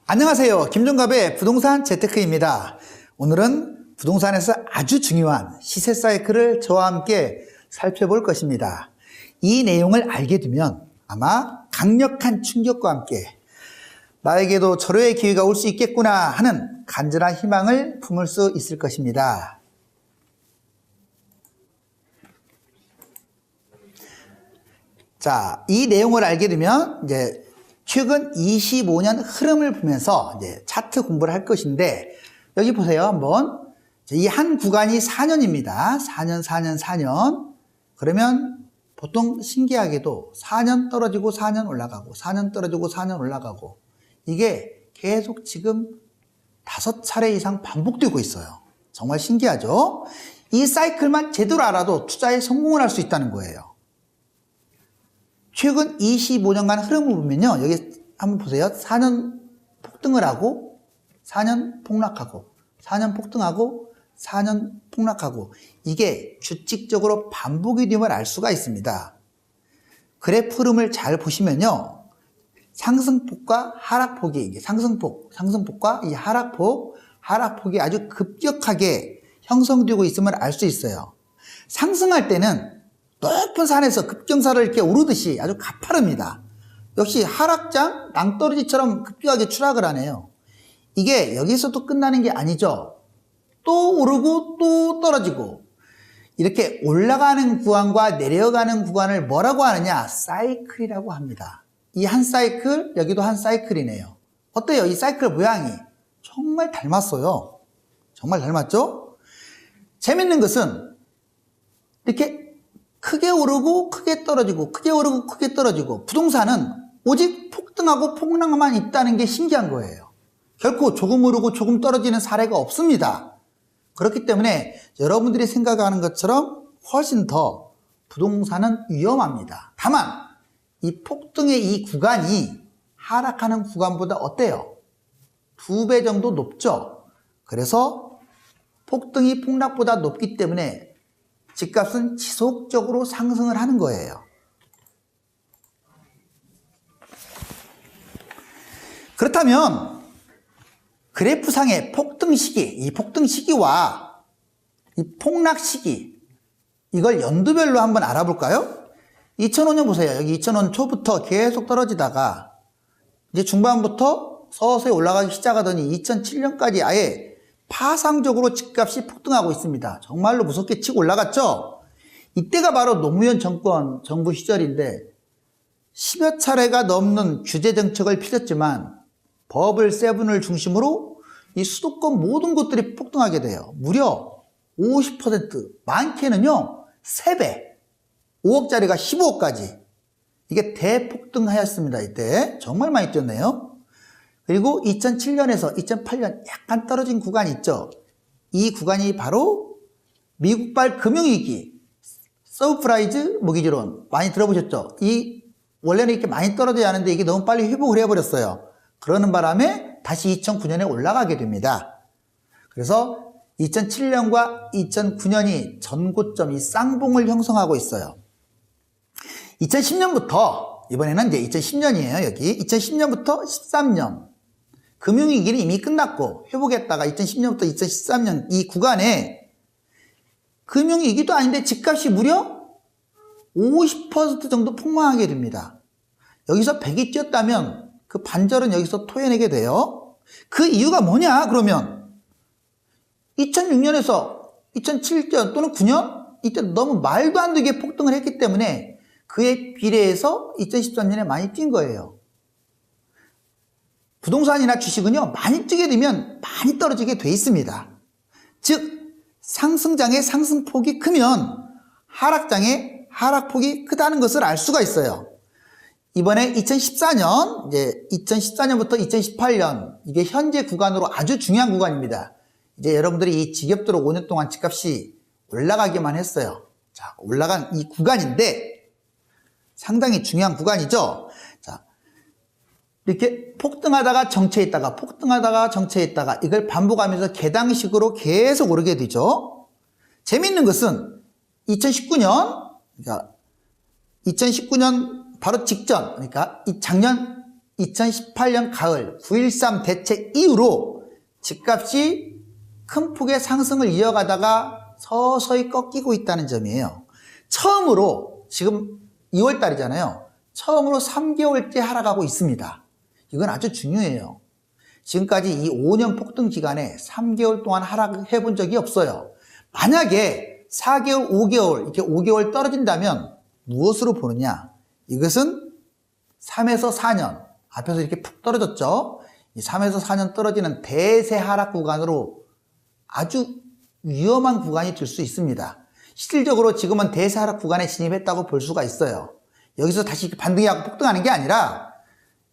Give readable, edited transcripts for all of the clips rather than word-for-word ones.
안녕하세요. 김종갑의 부동산 재테크입니다. 오늘은 부동산에서 아주 중요한 시세 사이클을 저와 함께 살펴볼 것입니다. 이 내용을 알게 되면 아마 강력한 충격과 함께 나에게도 절호의 기회가 올 수 있겠구나 하는 간절한 희망을 품을 수 있을 것입니다. 자, 이 내용을 알게 되면 이제 최근 25년 흐름을 보면서 이제 차트 공부를 할 것인데, 여기 보세요. 한번. 이 한 구간이 4년입니다. 4년. 그러면 보통 신기하게도 4년 떨어지고 4년 올라가고, 4년 떨어지고 4년 올라가고, 이게 계속 지금 5차례 이상 반복되고 있어요. 정말 신기하죠? 이 사이클만 제대로 알아도 투자에 성공을 할 수 있다는 거예요. 최근 25년간 흐름을 보면요. 여기 한번 보세요. 4년 폭등을 하고 4년 폭락하고 4년 폭등하고 4년 폭락하고, 이게 규칙적으로 반복이 됨을 알 수가 있습니다. 그래프 흐름을 잘 보시면요. 상승폭과 하락폭이, 이게 상승폭과 이 하락폭이 아주 급격하게 형성되고 있음을 알 수 있어요. 상승할 때는 높은 산에서 급경사를 이렇게 오르듯이 아주 가파릅니다. 역시 하락장 낭떠러지처럼 급격하게 추락을 하네요. 이게 여기서도 끝나는 게 아니죠. 또 오르고 또 떨어지고, 이렇게 올라가는 구간과 내려가는 구간을 뭐라고 하느냐? 사이클이라고 합니다. 이 한 사이클, 여기도 한 사이클이네요. 어때요? 이 사이클 모양이 정말 닮았어요. 정말 닮았죠? 재밌는 것은 이렇게 크게 오르고 크게 떨어지고, 크게 오르고 크게 떨어지고, 부동산은 오직 폭등하고 폭락만 있다는 게 신기한 거예요. 결코 조금 오르고 조금 떨어지는 사례가 없습니다. 그렇기 때문에 여러분들이 생각하는 것처럼 훨씬 더 부동산은 위험합니다. 다만 이 폭등의 이 구간이 하락하는 구간보다 어때요? 2배 정도 높죠. 그래서 폭등이 폭락보다 높기 때문에 집값은 지속적으로 상승을 하는 거예요. 그렇다면 그래프상의 폭등 시기, 이 폭등 시기와 이 폭락 시기, 이걸 연도별로 한번 알아볼까요? 2005년 보세요. 여기 2005년 초부터 계속 떨어지다가 이제 중반부터 서서히 올라가기 시작하더니 2007년까지 아예 파상적으로 집값이 폭등하고 있습니다. 정말로 무섭게 치고 올라갔죠? 이때가 바로 노무현 정부 시절인데 10여 차례가 넘는 규제 정책을 펴졌지만 버블 7을 중심으로 이 수도권 모든 곳들이 폭등하게 돼요. 무려 50%, 많게는요 3배, 5억짜리가 15억까지. 이게 대폭등하였습니다. 이때 정말 많이 뛰었네요. 그리고 2007년에서 2008년 약간 떨어진 구간이 있죠. 이 구간이 바로 미국발 금융위기, 서프라이즈 모기지론 많이 들어보셨죠? 이 원래는 이렇게 많이 떨어져야 하는데 이게 너무 빨리 회복을 해버렸어요. 그러는 바람에 다시 2009년에 올라가게 됩니다. 그래서 2007년과 2009년이 전고점, 이 쌍봉을 형성하고 있어요. 2010년부터, 이번에는 이제 2010년이에요. 여기 2010년부터 13년 금융위기는 이미 끝났고 회복했다가 2010년부터 2013년 이 구간에 금융위기도 아닌데 집값이 무려 50% 정도 폭망하게 됩니다. 여기서 100이 뛰었다면 그 반절은 여기서 토해내게 돼요. 그 이유가 뭐냐? 그러면 2006년에서 2007년 또는 9년 이때 너무 말도 안 되게 폭등을 했기 때문에 그에 비례해서 2013년에 많이 뛴 거예요. 부동산이나 주식은요, 많이 뛰게 되면 많이 떨어지게 돼 있습니다. 즉, 상승장의 상승폭이 크면 하락장의 하락폭이 크다는 것을 알 수가 있어요. 이번에 2014년, 이제 2014년부터 2018년, 이게 현재 구간으로 아주 중요한 구간입니다. 이제 여러분들이 이 직업도로 5년 동안 집값이 올라가기만 했어요. 자, 올라간 이 구간인데 상당히 중요한 구간이죠. 자, 이렇게 폭등하다가 정체했다가 폭등하다가 정체했다가 이걸 반복하면서 계단식으로 계속 오르게 되죠. 재밌는 것은 2019년, 그러니까 2019년 바로 직전, 그러니까 이 작년 2018년 가을 9.13 대책 이후로 집값이 큰 폭의 상승을 이어가다가 서서히 꺾이고 있다는 점이에요. 처음으로 지금 2월 달이잖아요. 처음으로 3개월째 하락하고 있습니다. 이건 아주 중요해요. 지금까지 이 5년 폭등 기간에 3개월 동안 하락해 본 적이 없어요. 만약에 4개월, 5개월, 이렇게 5개월 떨어진다면 무엇으로 보느냐? 이것은 3에서 4년, 앞에서 이렇게 푹 떨어졌죠? 이 3에서 4년 떨어지는 대세 하락 구간으로 아주 위험한 구간이 될 수 있습니다. 실질적으로 지금은 대세 하락 구간에 진입했다고 볼 수가 있어요. 여기서 다시 반등이 하고 폭등하는 게 아니라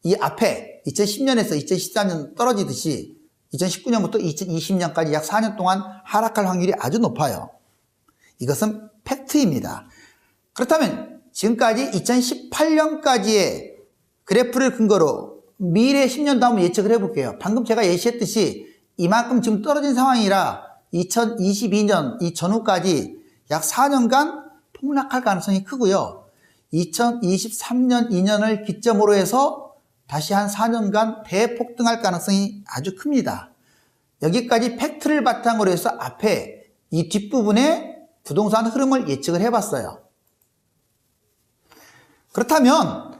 이 앞에 2010년에서 2013년 떨어지듯이 2019년부터 2020년까지 약 4년 동안 하락할 확률이 아주 높아요. 이것은 팩트입니다. 그렇다면 지금까지 2018년까지의 그래프를 근거로 미래 10년 다음 예측을 해볼게요. 방금 제가 예시했듯이 이만큼 지금 떨어진 상황이라 2022년 이 전후까지 약 4년간 폭락할 가능성이 크고요. 2023년 2년을 기점으로 해서 다시 한 4년간 대폭등할 가능성이 아주 큽니다. 여기까지 팩트를 바탕으로 해서 앞에 이 뒷부분에 부동산 흐름을 예측을 해봤어요. 그렇다면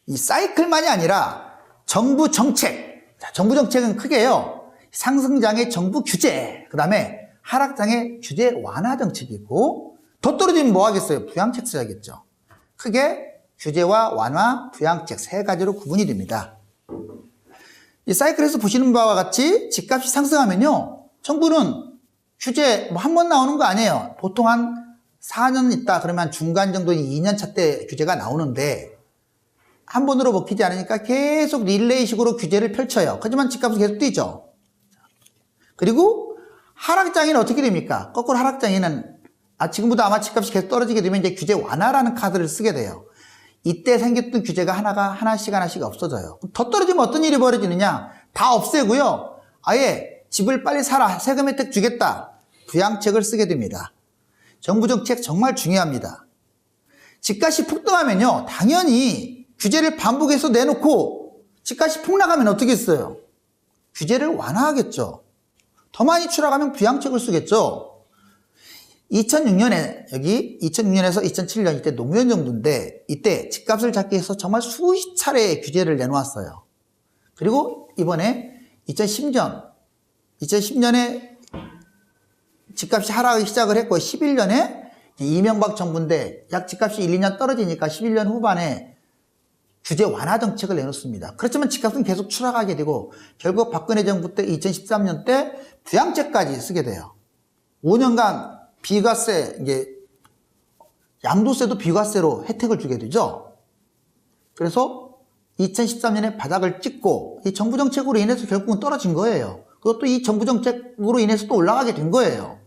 이 사이클만이 아니라 정부 정책, 정부 정책은 크게요. 상승장의 정부 규제, 그 다음에 하락장의 규제 완화 정책이 있고, 더 떨어지면 뭐 하겠어요? 부양책 써야겠죠. 크게 규제와 완화, 부양책 세 가지로 구분이 됩니다. 이 사이클에서 보시는 바와 같이 집값이 상승하면요, 정부는 규제 뭐 한 번 나오는 거 아니에요. 보통 한 4년 있다 그러면 중간 정도 2년 차 때 규제가 나오는데 한 번으로 먹히지 않으니까 계속 릴레이식으로 규제를 펼쳐요. 하지만 집값은 계속 뛰죠. 그리고 하락장에는 어떻게 됩니까? 거꾸로 하락장에는 지금부터 아마 집값이 계속 떨어지게 되면 이제 규제 완화라는 카드를 쓰게 돼요. 이때 생겼던 규제가 하나씩 없어져요. 더 떨어지면 어떤 일이 벌어지느냐? 다 없애고요. 아예 집을 빨리 사라, 세금 혜택 주겠다, 부양책을 쓰게 됩니다. 정부 정책 정말 중요합니다. 집값이 폭등하면요, 당연히 규제를 반복해서 내놓고 집값이 폭락하면 어떻게 했어요? 규제를 완화하겠죠. 더 많이 추락하면 부양책을 쓰겠죠. 2006년에 2006년에서 2007년 이때 노무현 정부인데 이때 집값을 잡기 위해서 정말 수십 차례의 규제를 내놓았어요. 그리고 이번에 2010년에 집값이 하락하기 시작을 했고 11년에 이명박 정부인데 약 집값이 1, 2년 떨어지니까 11년 후반에 규제 완화 정책을 내놓습니다. 그렇지만 집값은 계속 추락하게 되고 결국 박근혜 정부 때 2013년 때 부양책까지 쓰게 돼요. 5년간 비과세, 이게 양도세도 비과세로 혜택을 주게 되죠. 그래서 2013년에 바닥을 찍고 이 정부 정책으로 인해서 결국은 떨어진 거예요. 그것도 이 정부 정책으로 인해서 또 올라가게 된 거예요.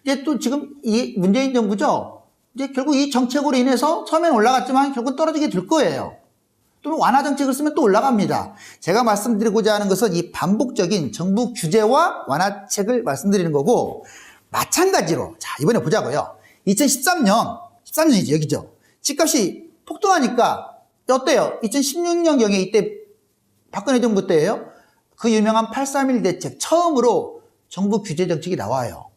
이제 또 지금 이 문재인 정부죠. 이제 결국 이 정책으로 인해서 처음엔 올라갔지만 결국은 떨어지게 될 거예요. 또 완화 정책을 쓰면 또 올라갑니다. 제가 말씀드리고자 하는 것은 이 반복적인 정부 규제와 완화책을 말씀드리는 거고, 마찬가지로 자 이번에 보자고요. 13년이지 여기죠. 집값이 폭등하니까 어때요? 2016년경에 이때 박근혜 정부 때예요. 그 유명한 8.3.1 대책 처음으로 정부 규제 정책이 나와요.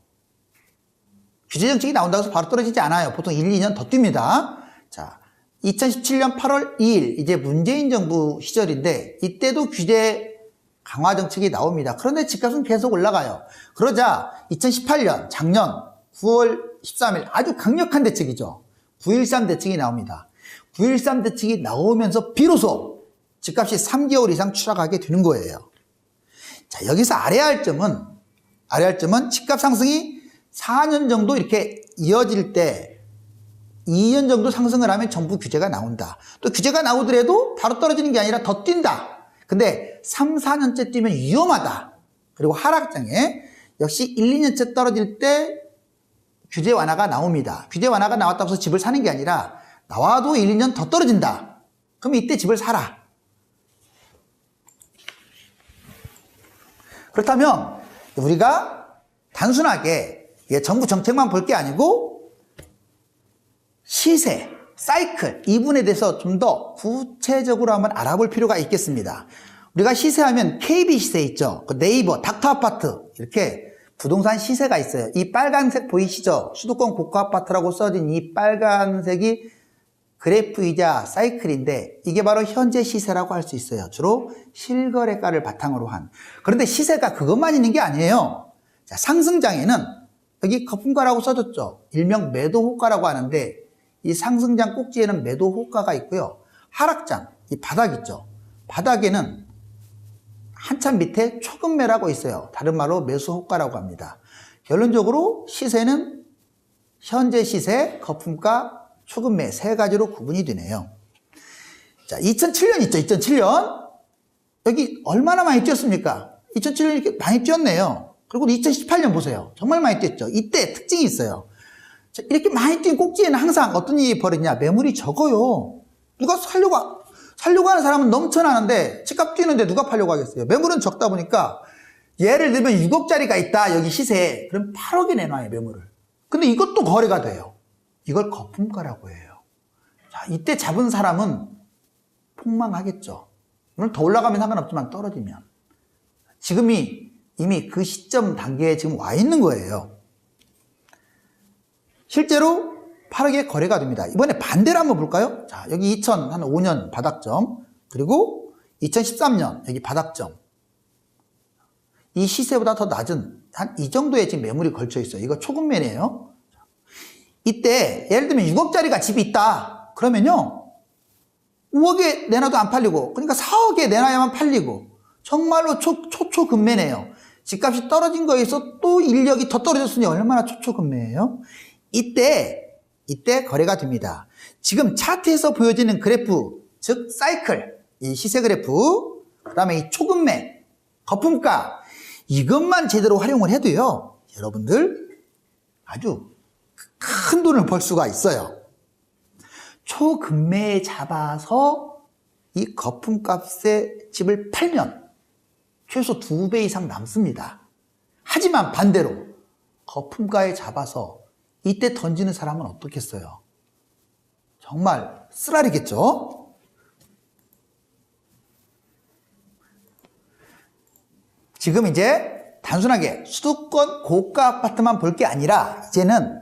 규제 정책이 나온다고 해서 바로 떨어지지 않아요. 보통 1, 2년 더 뜁니다. 자, 2017년 8월 2일 이제 문재인 정부 시절인데 이때도 규제 강화 정책이 나옵니다. 그런데 집값은 계속 올라가요. 그러자 2018년 작년 9월 13일 아주 강력한 대책이죠. 9.13 대책이 나옵니다. 9.13 대책이 나오면서 비로소 집값이 3개월 이상 추락하게 되는 거예요. 자, 여기서 알아야 할 점은 집값 상승이 4년 정도 이렇게 이어질 때 2년 정도 상승을 하면 정부 규제가 나온다. 또 규제가 나오더라도 바로 떨어지는 게 아니라 더 뛴다. 근데 3, 4년째 뛰면 위험하다. 그리고 하락장에 역시 1, 2년째 떨어질 때 규제 완화가 나옵니다. 규제 완화가 나왔다고 해서 집을 사는 게 아니라 나와도 1, 2년 더 떨어진다. 그럼 이때 집을 사라. 그렇다면 우리가 단순하게 정부 정책만 볼 게 아니고 시세, 사이클, 이 부분에 대해서 좀 더 구체적으로 한번 알아볼 필요가 있겠습니다. 우리가 시세하면 KB 시세 있죠. 그 네이버, 닥터아파트 이렇게 부동산 시세가 있어요. 이 빨간색 보이시죠? 수도권 고가 아파트라고 써진 이 빨간색이 그래프이자 사이클인데 이게 바로 현재 시세라고 할 수 있어요. 주로 실거래가를 바탕으로 한. 그런데 시세가 그것만 있는 게 아니에요. 자, 상승장에는 여기 거품가라고 써졌죠. 일명 매도 호가라고 하는데 이 상승장 꼭지에는 매도 호가가 있고요. 하락장, 이 바닥 있죠. 바닥에는 한참 밑에 초급매라고 있어요. 다른 말로 매수 호가라고 합니다. 결론적으로 시세는 현재 시세, 거품가, 초급매 세 가지로 구분이 되네요. 자, 2007년 있죠. 2007년. 여기 얼마나 많이 뛰었습니까? 2007년 이렇게 많이 뛰었네요. 그리고 2018년 보세요. 정말 많이 뛰었죠. 이때 특징이 있어요. 자, 이렇게 많이 뛴 꼭지에는 항상 어떤 일이 벌어지냐. 매물이 적어요. 누가 살려고 하는 사람은 넘쳐나는데 집값 뛰는데 누가 팔려고 하겠어요. 매물은 적다 보니까 예를 들면 6억짜리가 있다. 여기 시세에. 그럼 8억에 내놔요. 매물을. 근데 이것도 거래가 돼요. 이걸 거품가라고 해요. 자, 이때 잡은 사람은 폭망하겠죠. 물론 더 올라가면 상관없지만 떨어지면. 지금이 이미 그 시점 단계에 지금 와 있는 거예요. 실제로 8억에 거래가 됩니다. 이번에 반대로 한번 볼까요? 자, 여기 2005년 바닥점, 그리고 2013년 여기 바닥점. 이 시세보다 더 낮은 한 이 정도의 지금 매물이 걸쳐 있어요. 이거 초급매네요. 이때 예를 들면 6억짜리가 집이 있다. 그러면요. 5억에 내놔도 안 팔리고 그러니까 4억에 내놔야만 팔리고 정말로 초초급매네요. 집값이 떨어진 거에서 또 인력이 더 떨어졌으니 얼마나 초초급매예요. 이때 거래가 됩니다. 지금 차트에서 보여지는 그래프, 즉 사이클, 이 시세 그래프, 그 다음에 이 초급매, 거품가 이것만 제대로 활용을 해도요. 여러분들 아주 큰 돈을 벌 수가 있어요. 초급매에 잡아서 이 거품값에 집을 팔면 최소 2배 이상 남습니다. 하지만 반대로 거품가에 잡아서 이때 던지는 사람은 어떻겠어요? 정말 쓰라리겠죠? 지금 이제 단순하게 수도권 고가 아파트만 볼 게 아니라 이제는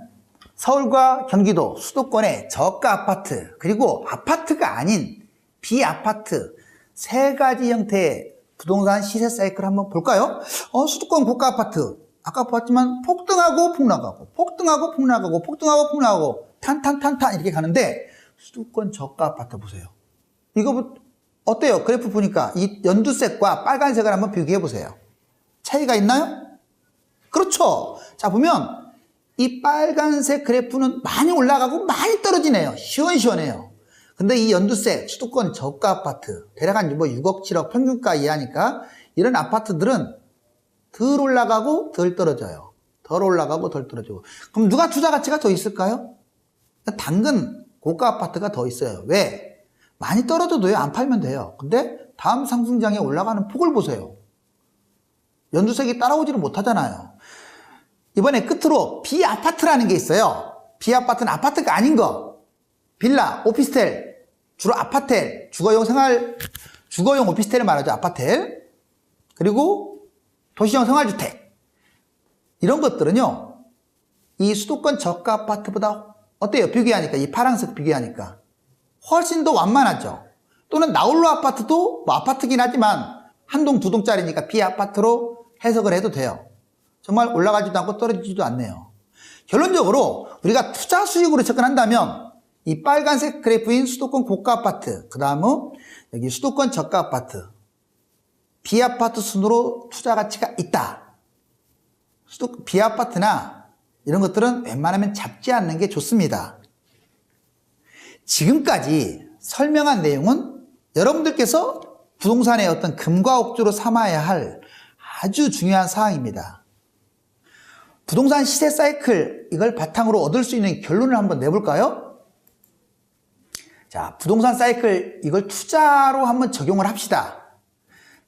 서울과 경기도 수도권의 저가 아파트 그리고 아파트가 아닌 비아파트 세 가지 형태의 부동산 시세 사이클 한번 볼까요? 수도권 고가 아파트 아까 봤지만 폭등하고 폭락하고 폭등하고 폭락하고 폭등하고 폭락하고 탄탄탄탄 이렇게 가는데 수도권 저가 아파트 보세요. 이거 어때요? 그래프 보니까 이 연두색과 빨간색을 한번 비교해 보세요. 차이가 있나요? 그렇죠. 자 보면 이 빨간색 그래프는 많이 올라가고 많이 떨어지네요. 시원시원해요. 근데 이 연두색 수도권 저가 아파트 대략 한 6억 7억 평균가 이하니까 이런 아파트들은 덜 올라가고 덜 떨어져요. 덜 올라가고 덜 떨어지고. 그럼 누가 투자 가치가 더 있을까요? 당근 고가 아파트가 더 있어요. 왜? 많이 떨어져도요. 안 팔면 돼요. 근데 다음 상승장에 올라가는 폭을 보세요. 연두색이 따라오지를 못하잖아요. 이번에 끝으로 비아파트라는 게 있어요. 비아파트는 아파트가 아닌 거. 빌라, 오피스텔, 주로 아파텔, 주거용 오피스텔을 말하죠. 아파텔. 그리고 도시형 생활주택. 이런 것들은요. 이 수도권 저가 아파트보다 어때요? 비교하니까. 이 파란색 비교하니까. 훨씬 더 완만하죠. 또는 나홀로 아파트도 뭐 아파트긴 하지만 한 동, 두 동짜리니까 비아파트로 해석을 해도 돼요. 정말 올라가지도 않고 떨어지지도 않네요. 결론적으로 우리가 투자 수익으로 접근한다면 이 빨간색 그래프인 수도권 고가 아파트, 그 다음은 여기 수도권 저가 아파트, 비아파트 순으로 투자 가치가 있다. 비아파트나 이런 것들은 웬만하면 잡지 않는 게 좋습니다. 지금까지 설명한 내용은 여러분들께서 부동산의 어떤 금과 옥조로 삼아야 할 아주 중요한 사항입니다. 부동산 시세 사이클 이걸 바탕으로 얻을 수 있는 결론을 한번 내볼까요? 자, 부동산 사이클 이걸 투자로 한번 적용을 합시다.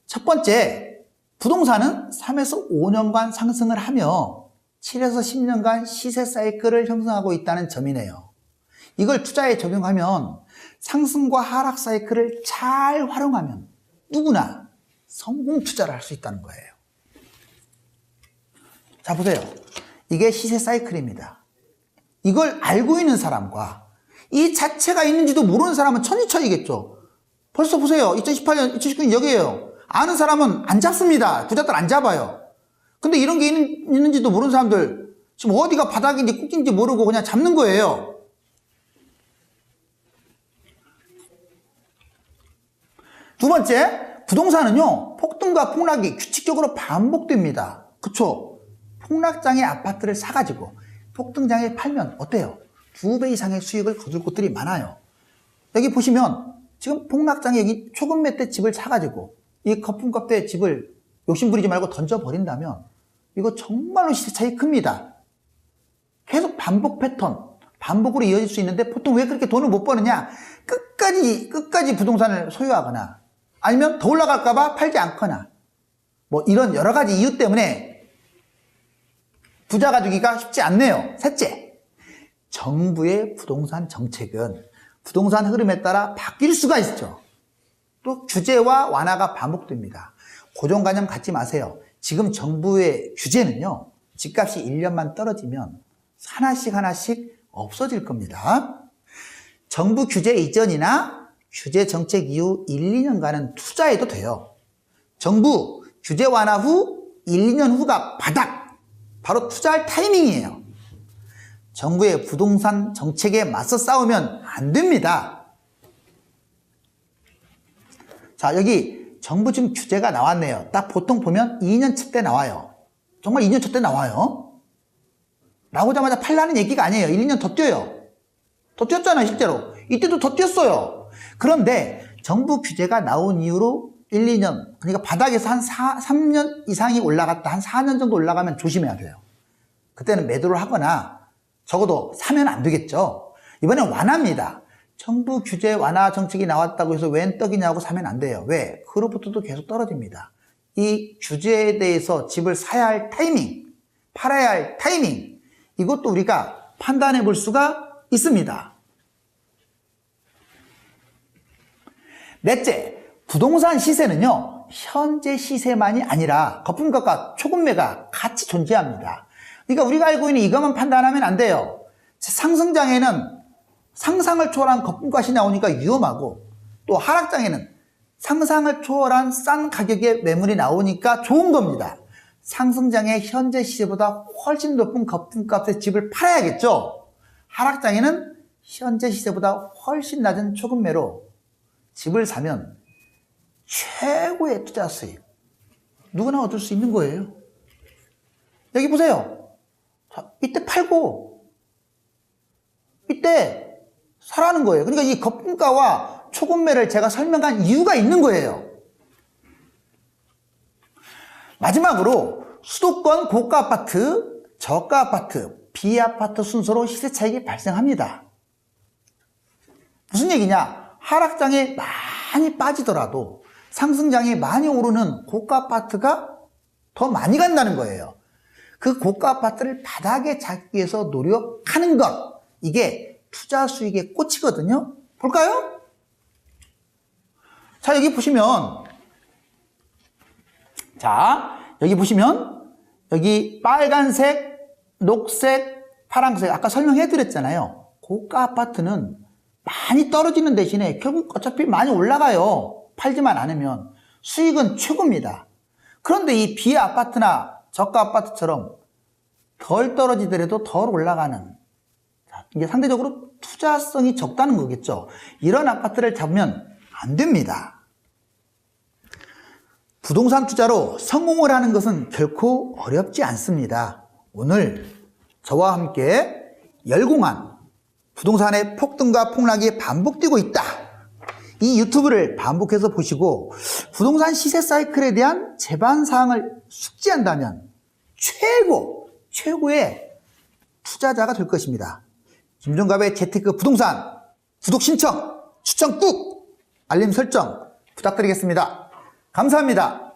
첫 번째, 부동산은 3에서 5년간 상승을 하며 7에서 10년간 시세 사이클을 형성하고 있다는 점이네요. 이걸 투자에 적용하면 상승과 하락 사이클을 잘 활용하면 누구나 성공 투자를 할 수 있다는 거예요. 자, 보세요. 이게 시세 사이클입니다. 이걸 알고 있는 사람과 이 자체가 있는지도 모르는 사람은 천지차이겠죠. 벌써 보세요. 2018년, 2019년 여기에요. 아는 사람은 안 잡습니다. 부자들 안 잡아요. 근데 이런 게 있는지도 모르는 사람들 지금 어디가 바닥인지 꼭지인지 모르고 그냥 잡는 거예요. 두 번째, 부동산은요, 폭등과 폭락이 규칙적으로 반복됩니다. 그쵸? 폭락장의 아파트를 사가지고 폭등장에 팔면 어때요? 2배 이상의 수익을 거둘 곳들이 많아요. 여기 보시면 지금 폭락장에 여기 초급매 때 집을 사가지고 이 거품값 때 집을 욕심부리지 말고 던져버린다면 이거 정말로 시세 차이 큽니다. 계속 반복 패턴, 반복으로 이어질 수 있는데 보통 왜 그렇게 돈을 못 버느냐? 끝까지 부동산을 소유하거나 아니면 더 올라갈까봐 팔지 않거나 뭐 이런 여러 가지 이유 때문에 부자가 되기가 쉽지 않네요. 셋째, 정부의 부동산 정책은 부동산 흐름에 따라 바뀔 수가 있죠. 또 규제와 완화가 반복됩니다. 고정관념 갖지 마세요. 지금 정부의 규제는요, 집값이 1년만 떨어지면 하나씩 없어질 겁니다. 정부 규제 이전이나 규제 정책 이후 1, 2년간은 투자해도 돼요. 정부 규제 완화 후 1, 2년 후가 바닥, 바로 투자할 타이밍이에요. 정부의 부동산 정책에 맞서 싸우면 안 됩니다. 자, 여기 정부 지금 규제가 나왔네요. 딱 보통 보면 2년 차 때 나와요. 정말 2년 차 때 나와요. 나오자마자 팔라는 얘기가 아니에요. 1, 2년 더 뛰어요. 더 뛰었잖아요, 실제로. 이때도 더 뛰었어요. 그런데 정부 규제가 나온 이후로 1, 2년, 그러니까 바닥에서 한 3년 이상이 올라갔다, 한 4년 정도 올라가면 조심해야 돼요. 그때는 매도를 하거나 적어도 사면 안 되겠죠. 이번엔 완화입니다. 정부 규제 완화 정책이 나왔다고 해서 웬 떡이냐고 사면 안 돼요. 왜? 그로부터도 계속 떨어집니다. 이 규제에 대해서 집을 사야 할 타이밍, 팔아야 할 타이밍, 이것도 우리가 판단해 볼 수가 있습니다. 넷째, 부동산 시세는요, 현재 시세만이 아니라 거품값과 초급매가 같이 존재합니다. 그러니까 우리가 알고 있는 이것만 판단하면 안 돼요. 상승장에는 상상을 초월한 거품값이 나오니까 위험하고, 또 하락장에는 상상을 초월한 싼 가격의 매물이 나오니까 좋은 겁니다. 상승장의 현재 시세보다 훨씬 높은 거품값의 집을 팔아야겠죠. 하락장에는 현재 시세보다 훨씬 낮은 초급매로 집을 사면 최고의 투자 수익 누구나 얻을 수 있는 거예요. 여기 보세요. 자, 이때 팔고 이때 사라는 거예요. 그러니까 이 거품가와 초급매를 제가 설명한 이유가 있는 거예요. 마지막으로 수도권 고가 아파트, 저가 아파트, 비아파트 순서로 시세 차익이 발생합니다. 무슨 얘기냐? 하락장에 많이 빠지더라도 상승장에 많이 오르는 고가 아파트가 더 많이 간다는 거예요. 그 고가 아파트를 바닥에 잡기 위해서 노력하는 것, 이게 투자 수익의 꽃이거든요. 볼까요? 자, 여기 보시면 여기 빨간색, 녹색, 파란색 아까 설명해 드렸잖아요. 고가 아파트는 많이 떨어지는 대신에 결국 어차피 많이 올라가요. 팔지만 않으면. 수익은 최고입니다. 그런데 이 비아파트나 저가 아파트처럼 덜 떨어지더라도 덜 올라가는, 이게 상대적으로 투자성이 적다는 거겠죠. 이런 아파트를 잡으면 안 됩니다. 부동산 투자로 성공을 하는 것은 결코 어렵지 않습니다. 오늘 저와 함께 열공한 부동산의 폭등과 폭락이 반복되고 있다. 이 유튜브를 반복해서 보시고 부동산 시세 사이클에 대한 제반사항을 숙지한다면 최고의 투자자가 될 것입니다. 김종갑의 재테크 부동산 구독 신청, 추천 꾹, 알림 설정 부탁드리겠습니다. 감사합니다.